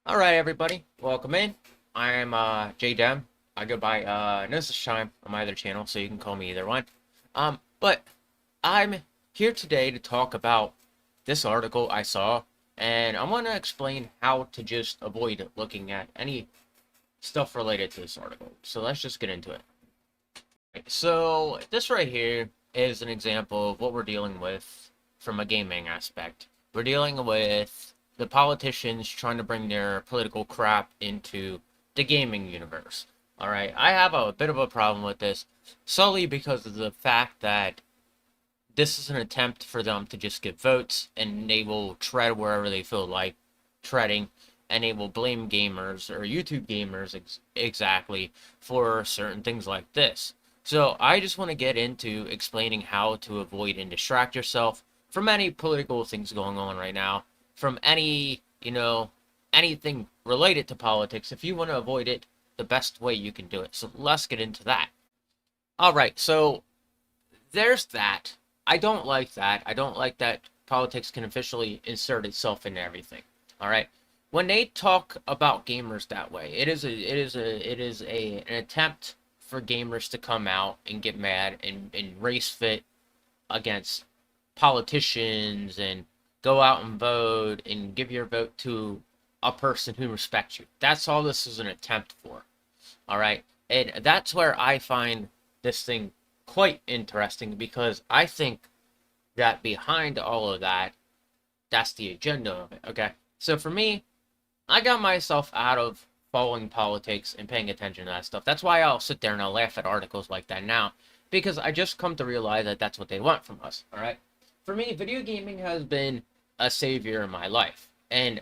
Alright, everybody, welcome in. I'm J-Dem. I go by Gnosis Chime on my other channel, so you can call me either one. But I'm here today to talk about this article I saw, and I want to explain how to just avoid looking at any stuff related to this article. So let's just get into it. So this right here is an example of what we're dealing with from a gaming aspect. We're dealing with the politicians trying to bring their political crap into the gaming universe. All right, I have a bit of a problem with this solely because of the fact that this is an attempt for them to just get votes, and they will tread wherever they feel like treading, and they will blame gamers or YouTube gamers exactly for certain things like this. So I just want to get into explaining how to avoid and distract yourself from any political things going on right now, from any, anything related to politics. If you want to avoid it, the best way you can do it. So let's get into that. All right, so there's that. I don't like that. I don't like that politics can officially insert itself into everything. All right. When they talk about gamers that way, an attempt for gamers to come out and get mad and race fit against politicians and go out and vote and give your vote to a person who respects you. That's all this is an attempt for. All right. And that's where I find this thing quite interesting, because I think that behind all of that, that's the agenda of it. Okay. So for me, I got myself out of following politics and paying attention to that stuff. That's why I'll sit there and I'll laugh at articles like that now, because I just come to realize that that's what they want from us. All right. For me, video gaming has been a savior in my life. And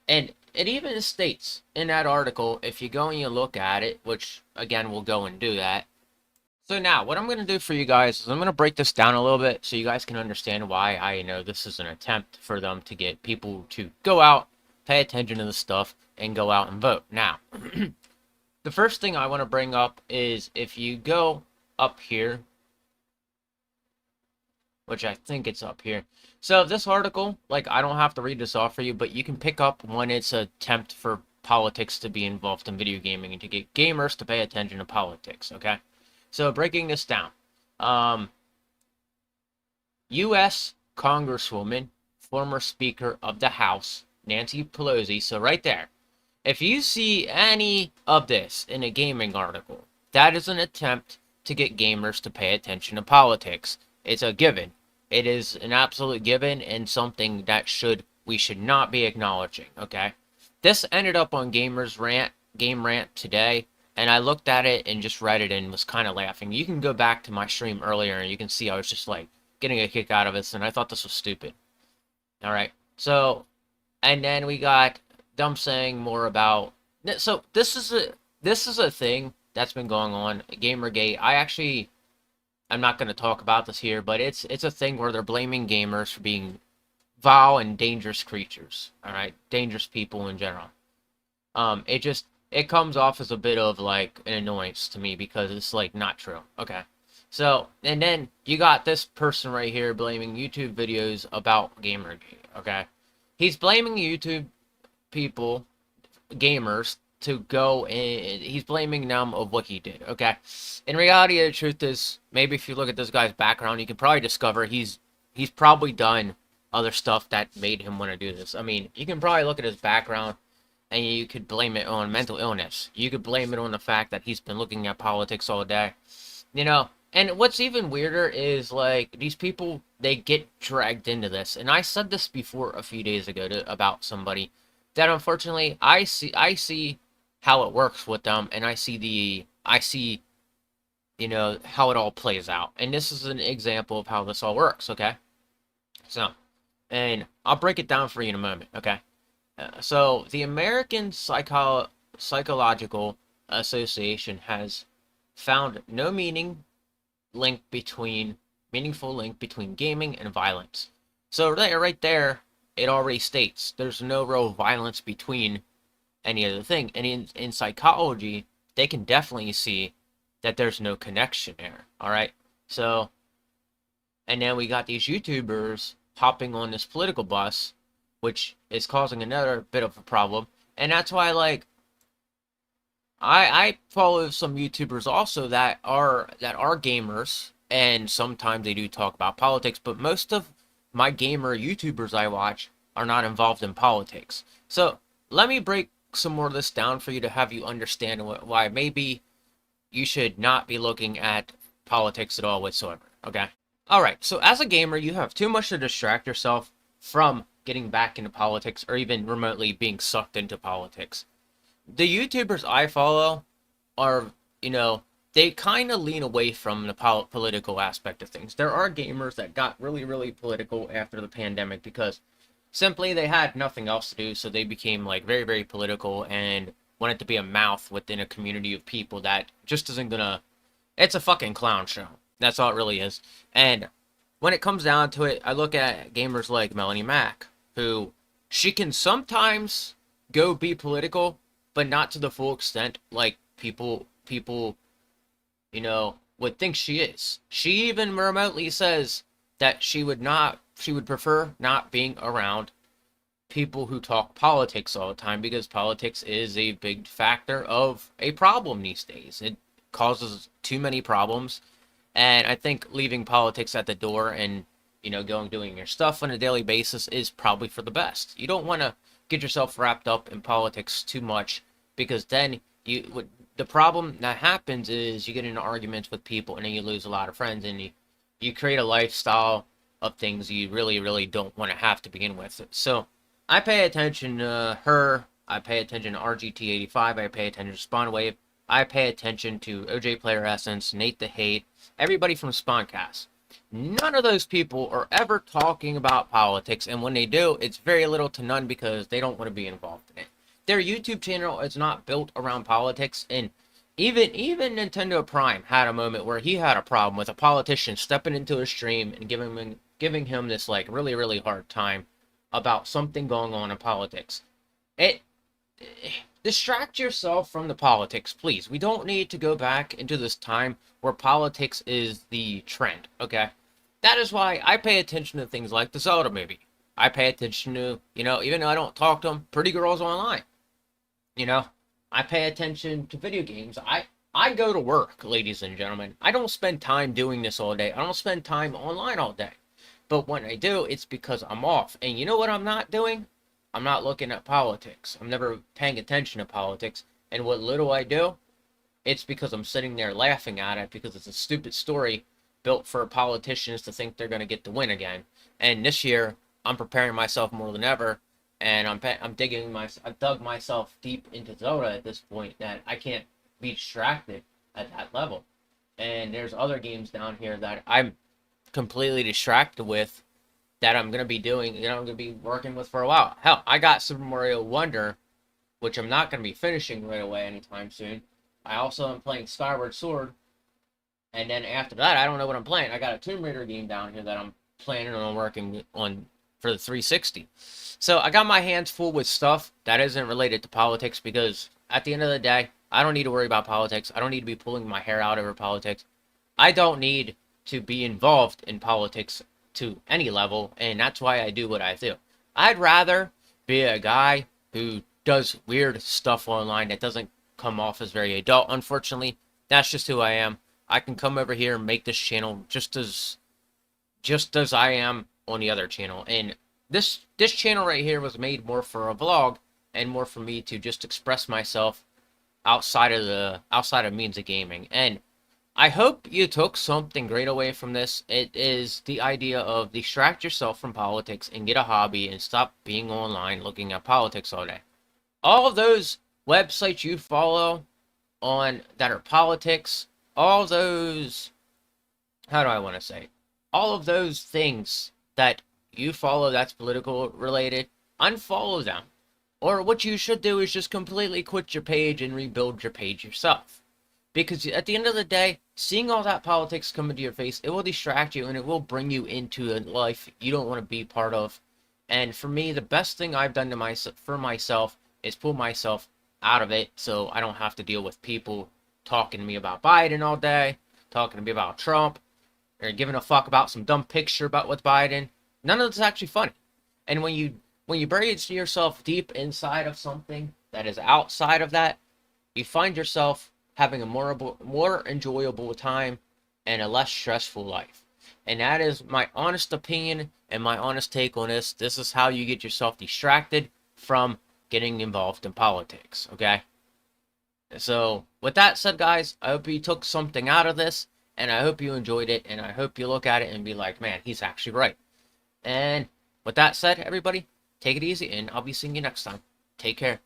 it even states in that article, if you go and you look at it, which again, we'll go and do that. So now, what I'm going to do for you guys is I'm going to break this down a little bit so you guys can understand why I know this is an attempt for them to get people to go out, pay attention to the stuff, and go out and vote. Now, the first thing I want to bring up is if you go up here, which I think it's up here. So this article, like, I don't have to read this off for you, but you can pick up when it's an attempt for politics to be involved in video gaming and to get gamers to pay attention to politics, okay? So breaking this down, U.S. Congresswoman, former Speaker of the House, Nancy Pelosi. So right there, if you see any of this in a gaming article, that is an attempt to get gamers to pay attention to politics. It's a given. It is an absolute given, and something that we should not be acknowledging, okay? This ended up on Game Rant today, and I looked at it and just read it and was kind of laughing. You can go back to my stream earlier and you can see I was just like getting a kick out of this, and I thought this was stupid. All right. So, and then we got them saying more about, so this is a thing that's been going on, Gamergate. I'm not going to talk about this here, but it's a thing where they're blaming gamers for being vile and dangerous creatures. All right, dangerous people in general. It comes off as a bit of like an annoyance to me because it's like not true. Okay. So, and then you got this person right here blaming YouTube videos about Gamergate. Okay. He's blaming YouTube people, gamers, to go and he's blaming them of what he did. Okay. In reality, the truth is, maybe if you look at this guy's background, you can probably discover he's probably done other stuff that made him want to do this. I mean, you can probably look at his background and you could blame it on mental illness. You could blame it on the fact that he's been looking at politics all day. And what's even weirder is, like, these people, they get dragged into this. And I said this before a few days ago about somebody, that unfortunately I see how it works with them, and I see how it all plays out. And this is an example of how this all works, okay? So, and I'll break it down for you in a moment, okay? So the American Psychological Association has found no meaningful link between gaming and violence. So right there, it already states there's no real violence between any other thing. And in psychology, they can definitely see that there's no connection there. All right. So, and then we got these YouTubers hopping on this political bus, which is causing another bit of a problem. And that's why, like, I follow some YouTubers also that are gamers, and sometimes they do talk about politics, but most of my gamer YouTubers I watch are not involved in politics. So let me break some more of this down for you to have you understand why maybe you should not be looking at politics at all whatsoever. Okay. All right. So as a gamer, you have too much to distract yourself from getting back into politics or even remotely being sucked into politics. The YouTubers I follow are, you know, they kind of lean away from the political aspect of things. There are gamers that got really, really political after the pandemic because simply they had nothing else to do, so they became like very, very political and wanted to be a mouth within a community of people that just isn't gonna. It's a fucking clown show. That's all it really is. And when it comes down to it, I look at gamers like Melanie Mack, who she can sometimes go be political, but not to the full extent like people would think she is. She even remotely says that she would prefer not being around people who talk politics all the time because politics is a big factor of a problem these days. It causes too many problems, and I think leaving politics at the door and going doing your stuff on a daily basis is probably for the best. You don't want to get yourself wrapped up in politics too much because then the problem that happens is you get into arguments with people and then you lose a lot of friends and you create a lifestyle of things you really, really don't want to have to begin with. So I pay attention to her. I pay attention to RGT85. I pay attention to Spawnwave. I pay attention to OJ Player Essence, Nate the Hate, everybody from Spawncast. None of those people are ever talking about politics, and when they do, it's very little to none because they don't want to be involved in it. Their YouTube channel is not built around politics, and even Nintendo Prime had a moment where he had a problem with a politician stepping into his stream and giving him this like really, really hard time about something going on in politics. It distract yourself from the politics, please. We don't need to go back into this time where politics is the trend, okay? That is why I pay attention to things like the Zelda movie. I pay attention to, even though I don't talk to them, pretty girls online. I pay attention to video games. I go to work, ladies and gentlemen. I don't spend time doing this all day. I don't spend time online all day. But when I do, it's because I'm off. And you know what I'm not doing? I'm not looking at politics. I'm never paying attention to politics. And what little I do, it's because I'm sitting there laughing at it because it's a stupid story built for politicians to think they're going to get the win again. And this year, I'm preparing myself more than ever. And I've dug myself deep into Zelda at this point that I can't be distracted at that level. And there's other games down here that I'm completely distracted with that I'm going to be doing, I'm going to be working with for a while. Hell, I got Super Mario Wonder, which I'm not going to be finishing right away anytime soon. I also am playing Skyward Sword. And then after that, I don't know what I'm playing. I got a Tomb Raider game down here that I'm planning on working on for the 360. So I got my hands full with stuff that isn't related to politics because at the end of the day, I don't need to worry about politics. I don't need to be pulling my hair out over politics. I don't need to be involved in politics to any level, and that's why I do what I do. I'd rather be a guy who does weird stuff online that doesn't come off as very adult. Unfortunately, that's just who I am. I can come over here and make this channel just as I am on the other channel. And this channel right here was made more for a vlog and more for me to just express myself outside of means of gaming. And I hope you took something great away from this. It is the idea of distract yourself from politics and get a hobby and stop being online looking at politics all day. All of those websites you follow on that are politics, all those, how do I want to say, all of those things that you follow that's political related, unfollow them. Or what you should do is just completely quit your page and rebuild your page yourself. Because at the end of the day, seeing all that politics come into your face, it will distract you and it will bring you into a life you don't want to be part of. And for me, the best thing I've done for myself is pull myself out of it so I don't have to deal with people talking to me about Biden all day, talking to me about Trump, or giving a fuck about some dumb picture about with Biden. None of it's actually funny. And when you bury yourself deep inside of something that is outside of that, you find yourself having a more enjoyable time and a less stressful life. And that is my honest opinion and my honest take on this. This is how you get yourself distracted from getting involved in politics, okay? So, with that said, guys, I hope you took something out of this, and I hope you enjoyed it, and I hope you look at it and be like, man, he's actually right. And with that said, everybody, take it easy, and I'll be seeing you next time. Take care.